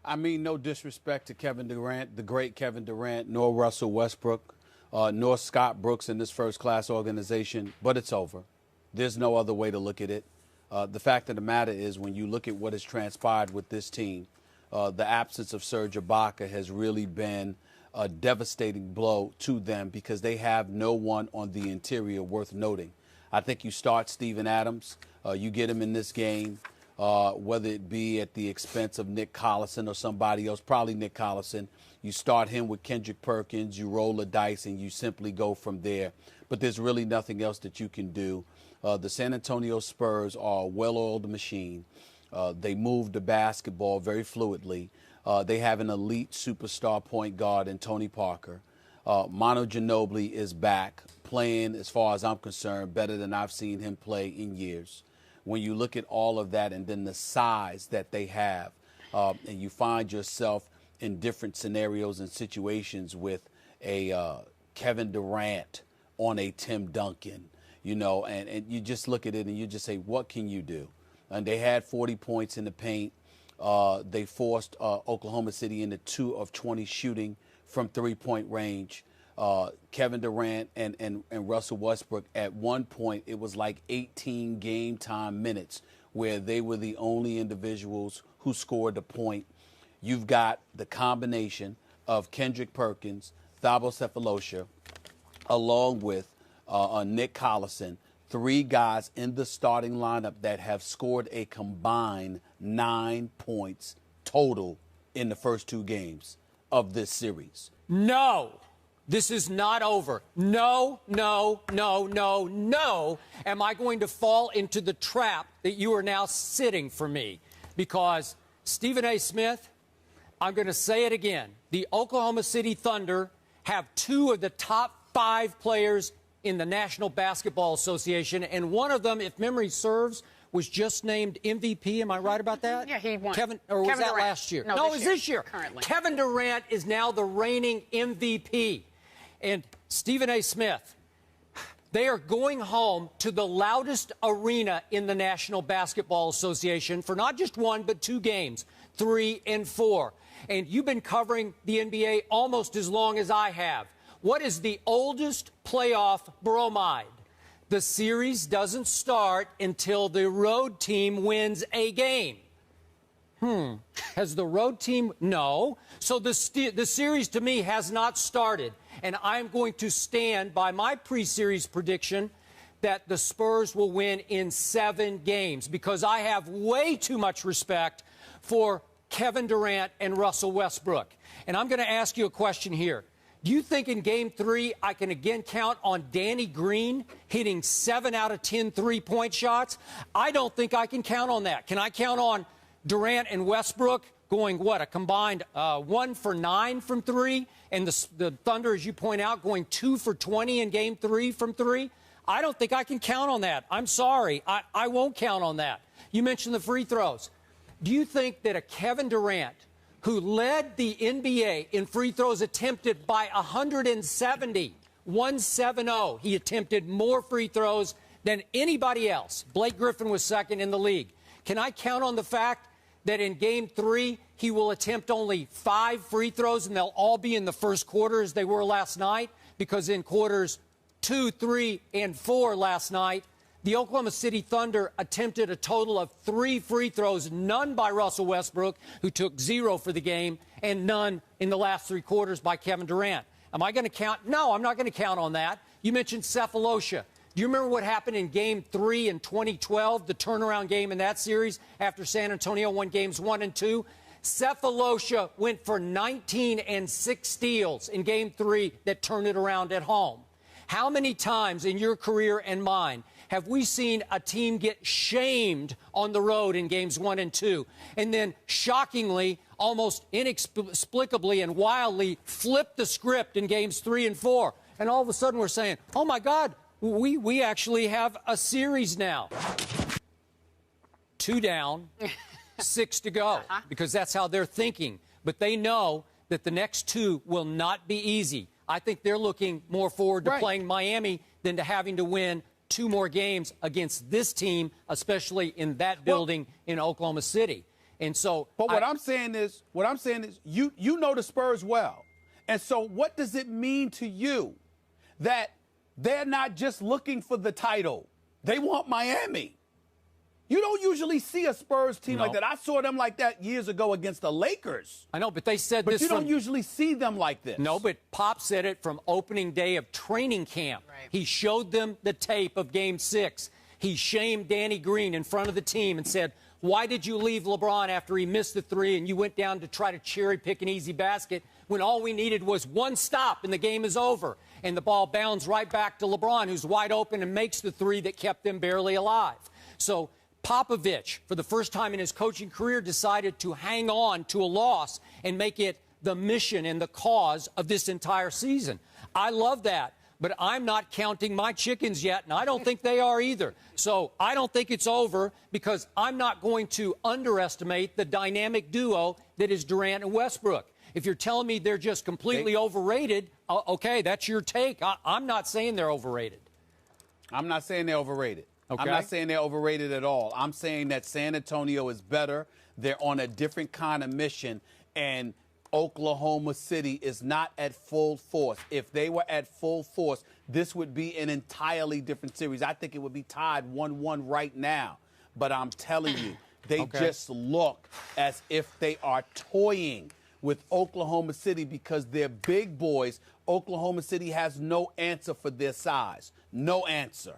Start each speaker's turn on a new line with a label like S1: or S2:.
S1: I mean, no disrespect to Kevin Durant, the great Kevin Durant, nor Russell Westbrook, nor Scott Brooks in this first-class organization, but it's over. There's no other way to look at it. The fact of the matter is, when you look at what has transpired with this team, the absence of Serge Ibaka has really been a devastating blow to them because they have no one on the interior worth noting. I think you start Steven Adams, you get him in this game, whether it be at the expense of Nick Collison or somebody else, probably Nick Collison. You start him with Kendrick Perkins, you roll the dice, and you simply go from there. But there's really nothing else that you can do. The San Antonio Spurs are a well-oiled machine. They move the basketball very fluidly. They have an elite superstar point guard in Tony Parker. Manu Ginobili is back, playing, as far as I'm concerned, better than I've seen him play in years. When you look at all of that and then the size that they have, and you find yourself in different scenarios and situations with a Kevin Durant on a Tim Duncan, you know, and you just look at it and you just say, what can you do? And they had 40 points in the paint. They forced Oklahoma City into 2 of 20 shooting from three-point range. Kevin Durant and Russell Westbrook, at one point, it was like 18 game time minutes where they were the only individuals who scored a point. You've got the combination of Kendrick Perkins, Thabo Sefolosha, along with Nick Collison, 3 guys in the starting lineup that have scored a combined 9 points total in the first 2 games of this series.
S2: No, this is not over. No, no, no, no, no. Am I going to fall into the trap that you are now sitting for me? Because Stephen A. Smith, I'm going to say it again. The Oklahoma City Thunder have 2 of the top 5 players in the National Basketball Association, and one of them, if memory serves, was just named MVP. Am I right about that?
S3: Yeah, he won.
S2: Or was that last year? No, it was this year.
S3: Currently.
S2: Kevin Durant is now the reigning MVP. And Stephen A. Smith, they are going home to the loudest arena in the National Basketball Association for not just 1, but 2 games, 3 and 4. And you've been covering the NBA almost as long as I have. What is the oldest playoff bromide? The series doesn't start until the road team wins a game. Has the road team? No. So the series, to me, has not started. And I'm going to stand by my pre-series prediction that the Spurs will win in 7 games because I have way too much respect for Kevin Durant and Russell Westbrook. And I'm going to ask you a question here. Do you think in Game 3 I can again count on Danny Green hitting 7 out of 10 three-point shots? I don't think I can count on that. Can I count on Durant and Westbrook going, what, a combined 1 for 9 from 3? And the Thunder, as you point out, going 2 for 20 in Game 3 from 3? I don't think I can count on that. I'm sorry. I won't count on that. You mentioned the free throws. Do you think that a Kevin Durant, who led the NBA in free throws attempted by 170, 170. He attempted more free throws than anybody else. Blake Griffin was second in the league. Can I count on the fact that in Game 3 he will attempt only 5 free throws and they'll all be in the first quarter as they were last night? Because in quarters 2, 3, and 4 last night, the Oklahoma City Thunder attempted a total of 3 free throws, none by Russell Westbrook, who took 0 for the game, and none in the last 3 quarters by Kevin Durant. Am I going to count? No, I'm not going to count on that. You mentioned Sefolosha. Do you remember what happened in Game 3 in 2012, the turnaround game in that series after San Antonio won Games 1 and 2? Sefolosha went for 19 and 6 steals in Game 3 that turned it around at home. How many times in your career and mine have we seen a team get shamed on the road in Games 1 and 2, and then shockingly, almost inexplicably and wildly flip the script in Games 3 and 4? And all of a sudden we're saying, oh, my God, we actually have a series now. 2 down, 6 to go, because that's how they're thinking. But they know that the next 2 will not be easy. I think they're looking more forward to playing Miami than to having to win 2 more games against this team, especially in that building in Oklahoma City. And so,
S1: but what I'm saying is, you know the Spurs well. And so what does it mean to you that they're not just looking for the title? They want Miami. You don't usually see a Spurs team like that. I saw them like that years ago against the Lakers.
S2: I know, but they said
S1: but
S2: this.
S1: But you don't usually see them like this.
S2: No, but Pop said it from opening day of training camp. Right. He showed them the tape of Game 6. He shamed Danny Green in front of the team and said, why did you leave LeBron after he missed the three and you went down to try to cherry pick an easy basket when all we needed was one stop and the game is over? And the ball bounds right back to LeBron, who's wide open and makes the three that kept them barely alive. So Popovich, for the first time in his coaching career, decided to hang on to a loss and make it the mission and the cause of this entire season. I love that. But I'm not counting my chickens yet, and I don't think they are either. So I don't think it's over because I'm not going to underestimate the dynamic duo that is Durant and Westbrook. If you're telling me they're just completely overrated, okay, that's your take. I'm not saying they're overrated.
S1: I'm not saying they're overrated.
S2: Okay.
S1: I'm not saying they're overrated at all. I'm saying that San Antonio is better. They're on a different kind of mission, and Oklahoma City is not at full force. If they were at full force, this would be an entirely different series. I think it would be tied 1-1 right now. But I'm telling you, they just look as if they are toying with Oklahoma City because they're big boys. Oklahoma City has no answer for their size. No answer.